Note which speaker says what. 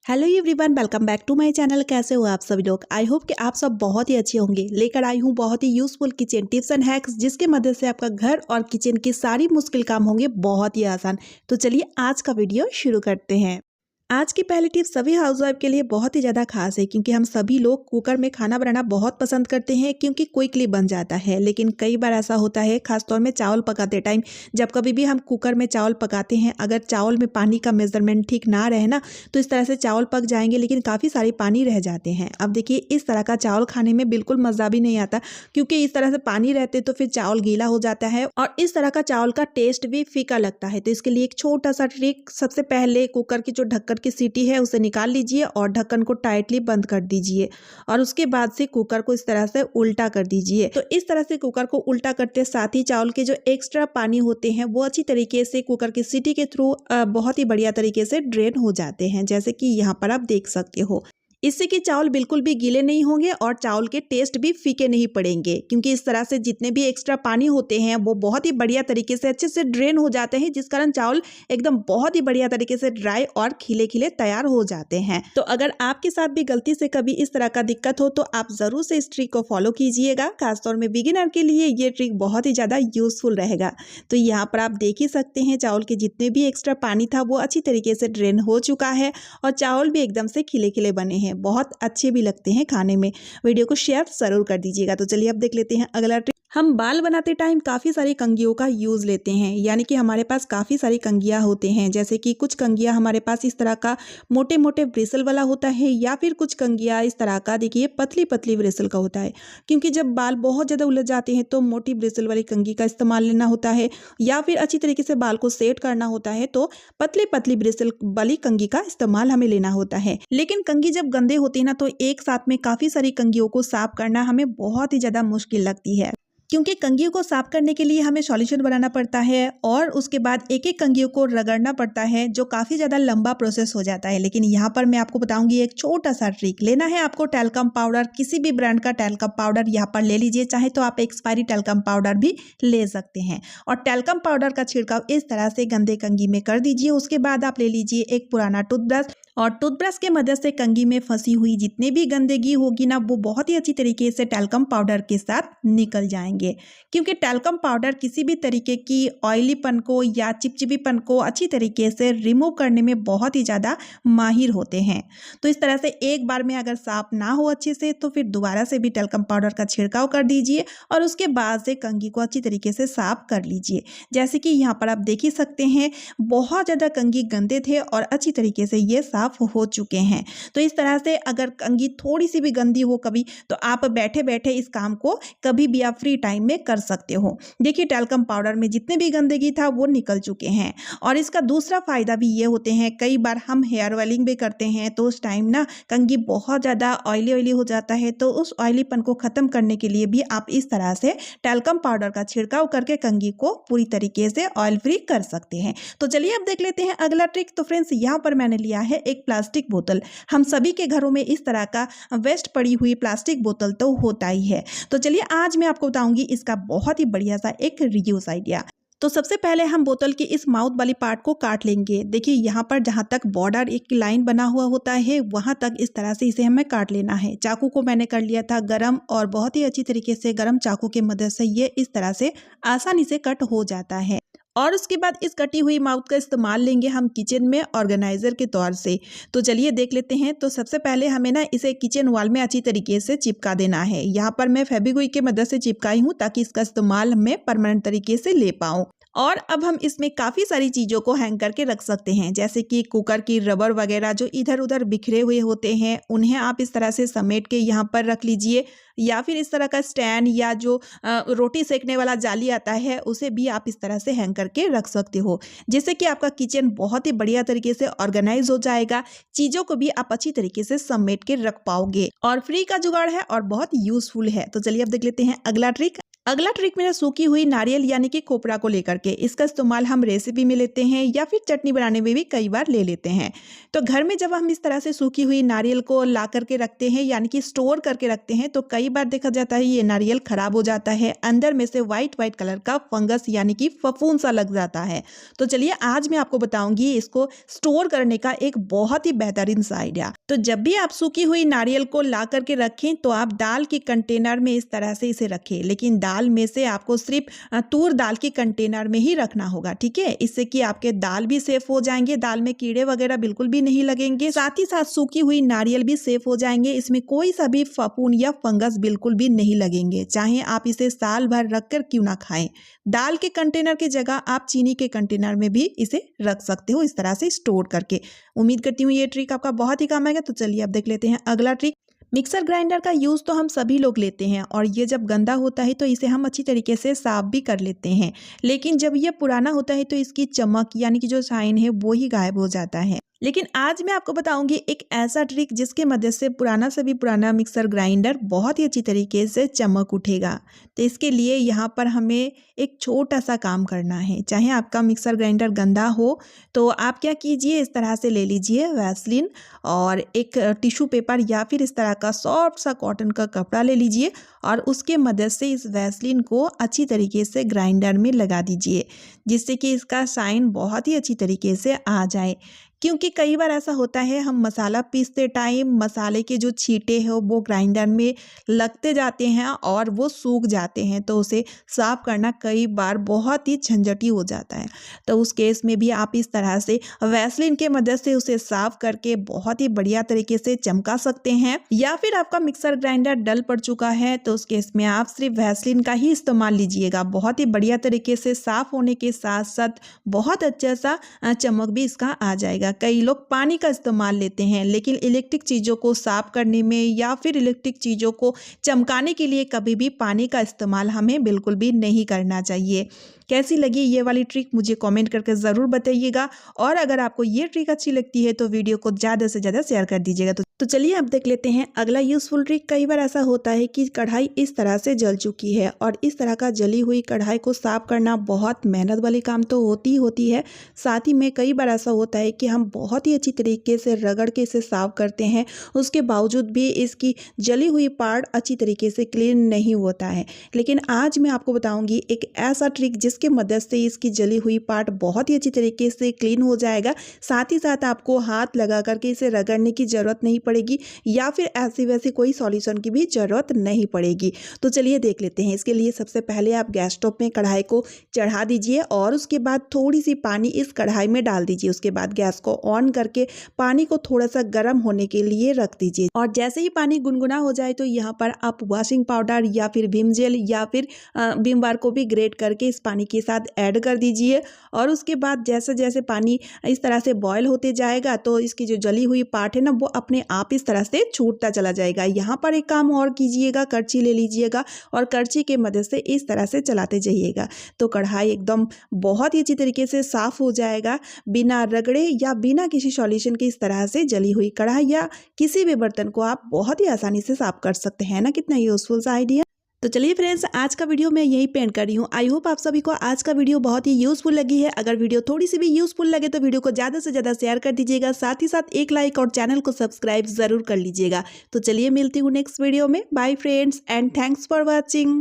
Speaker 1: Hello everyone, welcome back to my channel. कैसे हो आप सभी लोग? आई होप कि आप सब बहुत ही अच्छे होंगे। लेकर आई हूँ बहुत ही useful kitchen tips and hacks, जिसके मदद से आपका घर और किचन की सारी मुश्किल काम होंगे बहुत ही आसान। तो चलिए आज का वीडियो शुरू करते हैं। आज की पहली टिप सभी हाउसवाइफ के लिए बहुत ही ज़्यादा खास है, क्योंकि हम सभी लोग कुकर में खाना बनाना बहुत पसंद करते हैं, क्योंकि क्विकली बन जाता है। लेकिन कई बार ऐसा होता है, खासतौर में चावल पकाते टाइम, जब कभी भी हम कुकर में चावल पकाते हैं, अगर चावल में पानी का मेजरमेंट ठीक ना रहे ना, तो इस तरह से चावल पक जाएंगे लेकिन काफ़ी सारे पानी रह जाते हैं। अब देखिए, इस तरह का चावल खाने में बिल्कुल मज़ा भी नहीं आता, क्योंकि इस तरह से पानी रहते तो फिर चावल गीला हो जाता है और इस तरह का चावल का टेस्ट भी फीका लगता है। तो इसके लिए एक छोटा सा ट्रिक, सबसे पहले कुकर की जो ढक्कन की सीटी है उसे निकाल लीजिए और ढक्कन को टाइटली बंद कर दीजिए और उसके बाद से कुकर को इस तरह से उल्टा कर दीजिए। तो इस तरह से कुकर को उल्टा करते साथ ही चावल के जो एक्स्ट्रा पानी होते हैं वो अच्छी तरीके से कुकर की सीटी के थ्रू बहुत ही बढ़िया तरीके से ड्रेन हो जाते हैं, जैसे कि यहाँ पर आप देख सकते हो। इससे कि चावल बिल्कुल भी गीले नहीं होंगे और चावल के टेस्ट भी फीके नहीं पड़ेंगे, क्योंकि इस तरह से जितने भी एक्स्ट्रा पानी होते हैं वो बहुत ही बढ़िया तरीके से अच्छे से ड्रेन हो जाते हैं, जिस कारण चावल एकदम बहुत ही बढ़िया तरीके से ड्राई और खिले खिले तैयार हो जाते हैं। तो अगर आपके साथ भी गलती से कभी इस तरह का दिक्कत हो तो आप जरूर से इस ट्रिक को फॉलो कीजिएगा। खासतौर में बिगिनर के लिए ये ट्रिक बहुत ही ज़्यादा यूजफुल रहेगा। तो यहाँ पर आप देख ही सकते हैं, चावल के जितने भी एक्स्ट्रा पानी था वो अच्छी तरीके से ड्रेन हो चुका है और चावल भी एकदम से खिले खिले बने हैं, बहुत अच्छे भी लगते हैं खाने में। वीडियो को शेयर जरूर कर दीजिएगा। तो चलिए अब देख लेते हैं अगला ट्रिक। हम बाल बनाते टाइम काफ़ी सारी कंघियों का यूज़ लेते हैं, यानी कि हमारे पास काफ़ी सारी कंघियाँ होते हैं। जैसे कि कुछ कंघियाँ हमारे पास इस तरह का मोटे मोटे ब्रिसल वाला होता है, या फिर कुछ कंघियाँ इस तरह का देखिए पतली पतली ब्रिसल का होता है। क्योंकि जब बाल बहुत ज़्यादा उलझ जाते हैं तो मोटी ब्रिसल वाली कंघी का इस्तेमाल लेना होता है, या फिर अच्छी तरीके से बाल को सेट करना होता है तो पतली पतली ब्रिसल वाली कंघी का इस्तेमाल हमें लेना होता है। लेकिन कंघी जब गंदे होती है ना, तो एक साथ में काफ़ी सारी कंघियों को साफ करना हमें बहुत ही ज़्यादा मुश्किल लगती है, क्योंकि कंघियों को साफ करने के लिए हमें सॉल्यूशन बनाना पड़ता है और उसके बाद एक एक कंघियों को रगड़ना पड़ता है, जो काफ़ी ज़्यादा लंबा प्रोसेस हो जाता है। लेकिन यहाँ पर मैं आपको बताऊंगी एक छोटा सा ट्रिक। लेना है आपको टैल्कम पाउडर, किसी भी ब्रांड का टैल्कम पाउडर यहाँ पर ले लीजिए, चाहे तो आप एक्सपायरी टैल्कम पाउडर भी ले सकते हैं। और टैल्कम पाउडर का छिड़काव इस तरह से गंदे कंघी में कर दीजिए। उसके बाद आप ले लीजिए एक पुराना टूथब्रश और टूथब्रश के मदद से कंघी में फंसी हुई जितनी भी गंदगी होगी ना, वो बहुत ही अच्छी तरीके से टैल्कम पाउडर के साथ निकल जाएंगे। क्योंकि टैल्कम पाउडर किसी भी तरीके की ऑयलीपन को या चिपचिपीपन को अच्छी तरीके से रिमूव करने में बहुत ही ज़्यादा माहिर होते हैं। तो इस तरह से एक बार में अगर साफ ना हो अच्छे से, तो फिर दोबारा से भी टैल्कम पाउडर का छिड़काव कर दीजिए और उसके बाद से कंघी को अच्छी तरीके से साफ कर लीजिए। जैसे कि यहाँ पर आप देख ही सकते हैं, बहुत ज़्यादा कंघी गंदे थे और अच्छी तरीके से ये साफ हो चुके हैं। तो इस तरह से अगर कंघी थोड़ी सी भी गंदी हो कभी, तो आप बैठे बैठे इस काम को कभी भी आप फ्री टाइम में कर सकते हो। देखिए, टैल्कम पाउडर में जितने भी गंदगी था वो निकल चुके हैं। और इसका दूसरा फायदा भी ये होते हैं, कई बार हम हेयर ऑयलिंग भी करते हैं तो उस टाइम ना कंघी बहुत ज़्यादा ऑयली ऑयली हो जाता है, तो उस ऑयलीपन को ख़त्म करने के लिए भी आप इस तरह से टैल्कम पाउडर का छिड़काव करके कंघी को पूरी तरीके से ऑयल फ्री कर सकते हैं। तो चलिए अब देख लेते हैं अगला ट्रिक। तो फ्रेंड्स, यहाँ पर मैंने लिया है एक प्लास्टिक बोतल। हम सभी के घरों में इस तरह का वेस्ट पड़ी हुई प्लास्टिक बोतल तो होता ही है। तो चलिए आज मैं आपको बताऊंगी इसका बहुत ही बढ़िया सा एक रीयूज आइडिया। तो सबसे पहले हम बोतल के इस माउथ वाली पार्ट को काट लेंगे। देखिए, यहाँ पर जहाँ तक बॉर्डर एक लाइन बना हुआ होता है, वहाँ तक इस तरह से इसे हमें काट लेना है। चाकू को मैंने कर लिया था गरम और बहुत ही अच्छी तरीके से गरम चाकू की मदद से ये इस तरह से आसानी से कट हो जाता है। और उसके बाद इस कटी हुई माउथ का इस्तेमाल लेंगे हम किचन में ऑर्गेनाइजर के तौर से। तो चलिए देख लेते हैं। तो सबसे पहले हमें ना इसे किचन वॉल में अच्छी तरीके से चिपका देना है। यहाँ पर मैं फेविक्विक की मदद से चिपकाई हूँ, ताकि इसका इस्तेमाल मैं परमानेंट तरीके से ले पाऊँ। और अब हम इसमें काफ़ी सारी चीज़ों को हैंग करके रख सकते हैं, जैसे कि कुकर की रबर वगैरह जो इधर उधर बिखरे हुए होते हैं, उन्हें आप इस तरह से समेट के यहाँ पर रख लीजिए। या फिर इस तरह का स्टैंड या जो रोटी सेकने वाला जाली आता है, उसे भी आप इस तरह से हैंग करके रख सकते हो, जिससे कि आपका किचन बहुत ही बढ़िया तरीके से ऑर्गेनाइज हो जाएगा। चीज़ों को भी आप अच्छी तरीके से समेट के रख पाओगे और फ्री का जुगाड़ है और बहुत यूजफुल है। तो चलिए अब देख लेते हैं अगला ट्रिक। अगला ट्रिक मेरा सूखी हुई नारियल यानी कि खोपरा को लेकर के, इसका इस्तेमाल हम रेसिपी में लेते हैं या फिर चटनी बनाने में भी कई बार ले लेते हैं। तो घर में जब हम इस तरह से सूखी हुई नारियल को ला करके रखते हैं यानी कि स्टोर करके रखते हैं तो कई बार देखा जाता है ये नारियल खराब हो जाता है, अंदर में से वाइट वाइट कलर का फंगस यानी कि फफूंद सा लग जाता है। तो चलिए आज मैं आपको बताऊंगी इसको स्टोर करने का एक बहुत ही बेहतरीन सा आइडिया। तो जब भी आप सूखी हुई नारियल को ला करके रखें तो आप दाल के कंटेनर में इस तरह से इसे रखें, लेकिन दाल में से आपको सिर्फ तूर दाल के कंटेनर में ही रखना होगा, ठीक है। इससे कि आपके दाल भी सेफ हो जाएंगे, दाल में कीड़े वगैरह बिल्कुल भी नहीं लगेंगे, साथ ही साथ सूखी हुई नारियल भी सेफ हो जाएंगे, इसमें कोई सा भी फफूंद या फंगस बिल्कुल भी नहीं लगेंगे, चाहे आप इसे साल भर रखकर क्यों ना खाएं। दाल के कंटेनर की जगह आप चीनी के कंटेनर में भी इसे रख सकते हो इस तरह से स्टोर करके। उम्मीद करती हूँ ये ट्रिक आपका बहुत ही काम आएगा। तो चलिए अब देख लेते हैं अगला ट्रिक। मिक्सर ग्राइंडर का यूज़ तो हम सभी लोग लेते हैं और ये जब गंदा होता है तो इसे हम अच्छी तरीके से साफ भी कर लेते हैं, लेकिन जब ये पुराना होता है तो इसकी चमक यानी कि जो शाइन है वो ही गायब हो जाता है। लेकिन आज मैं आपको बताऊंगी एक ऐसा ट्रिक जिसके मदद से पुराना से भी पुराना मिक्सर ग्राइंडर बहुत ही अच्छी तरीके से चमक उठेगा। तो इसके लिए यहाँ पर हमें एक छोटा सा काम करना है। चाहे आपका मिक्सर ग्राइंडर गंदा हो तो आप क्या कीजिए, इस तरह से ले लीजिए वैसलीन और एक टिश्यू पेपर या फिर इस तरह का सॉफ्ट सा कॉटन का कपड़ा ले लीजिए और उसके मदद से इस वैसलीन को अच्छी तरीके से ग्राइंडर में लगा दीजिए, जिससे कि इसका शाइन बहुत ही अच्छी तरीके से आ जाए। क्योंकि कई बार ऐसा होता है हम मसाला पीसते टाइम मसाले के जो छींटे हैं वो ग्राइंडर में लगते जाते हैं और वो सूख जाते हैं, तो उसे साफ करना कई बार बहुत ही झंझटी हो जाता है। तो उस केस में भी आप इस तरह से वैसलीन के मदद से उसे साफ करके बहुत ही बढ़िया तरीके से चमका सकते हैं। या फिर आपका मिक्सर ग्राइंडर डल पड़ चुका है तो उस केस में आप सिर्फ वैसलीन का ही इस्तेमाल लीजिएगा, बहुत ही बढ़िया तरीके से साफ होने के साथ साथ बहुत अच्छा सा चमक भी इसका आ जाएगा। कई लोग पानी का इस्तेमाल लेते हैं, लेकिन इलेक्ट्रिक चीज़ों को साफ करने में या फिर इलेक्ट्रिक चीज़ों को चमकाने के लिए कभी भी पानी का इस्तेमाल हमें बिल्कुल भी नहीं करना चाहिए। कैसी लगी ये वाली ट्रिक मुझे कमेंट करके ज़रूर बताइएगा और अगर आपको ये ट्रिक अच्छी लगती है तो वीडियो को ज़्यादा से ज़्यादा शेयर कर दीजिएगा। तो चलिए अब देख लेते हैं अगला यूज़फुल ट्रिक। कई बार ऐसा होता है कि कढ़ाई इस तरह से जल चुकी है और इस तरह का जली हुई कढ़ाई को साफ करना बहुत मेहनत वाली काम तो होती है, साथ ही में कई बार ऐसा होता है कि हम बहुत ही अच्छी तरीके से रगड़ के इसे साफ करते हैं, उसके बावजूद भी इसकी जली हुई पार्ट अच्छी तरीके से क्लीन नहीं होता है। लेकिन आज मैं आपको बताऊंगी एक ऐसा ट्रिक जिसकी मदद से इसकी जली हुई पार्ट बहुत ही अच्छी तरीके से क्लीन हो जाएगा, साथ ही साथ आपको हाथ लगा करके इसे रगड़ने की ज़रूरत नहीं पड़ेगी या फिर ऐसी वैसी कोई सॉल्यूशन की भी ज़रूरत नहीं पड़ेगी। तो चलिए देख लेते हैं। इसके लिए सबसे पहले आप गैस स्टोव में कढ़ाई को चढ़ा दीजिए और उसके बाद थोड़ी सी पानी इस कढ़ाई में डाल दीजिए। उसके बाद गैस को ऑन करके पानी को थोड़ा सा गर्म होने के लिए रख दीजिए और जैसे ही पानी गुनगुना हो जाए तो यहाँ पर आप वॉशिंग पाउडर या फिर विम जेल या फिर विम बार को भी ग्रेट करके इस पानी के साथ ऐड कर दीजिए। और उसके बाद जैसे जैसे पानी इस तरह से बॉयल होते जाएगा तो इसकी जो जली हुई पार्ट है ना वो अपने आप इस तरह से छूटता चला जाएगा। यहाँ पर एक काम और कीजिएगा, करछी ले लीजिएगा और करछी के मदद से इस तरह से चलाते जाइएगा तो कढ़ाई एकदम बहुत ही अच्छी तरीके से साफ हो जाएगा, बिना रगड़े या बिना किसी सॉल्यूशन के। इस तरह से जली हुई कढ़ाई या किसी भी बर्तन को आप बहुत ही आसानी से साफ कर सकते हैं ना। कितना यूजफुल सा आइडिया। तो चलिए फ्रेंड्स, आज का वीडियो मैं यही पेंड कर रही हूँ। आई होप आप सभी को आज का वीडियो बहुत ही यूजफुल लगी है। अगर वीडियो थोड़ी सी भी यूजफुल लगे तो वीडियो को ज़्यादा से ज़्यादा शेयर कर दीजिएगा, साथ ही साथ एक लाइक और चैनल को सब्सक्राइब ज़रूर कर लीजिएगा। तो चलिए मिलती हूँ नेक्स्ट वीडियो में। Bye friends and thanks for watching.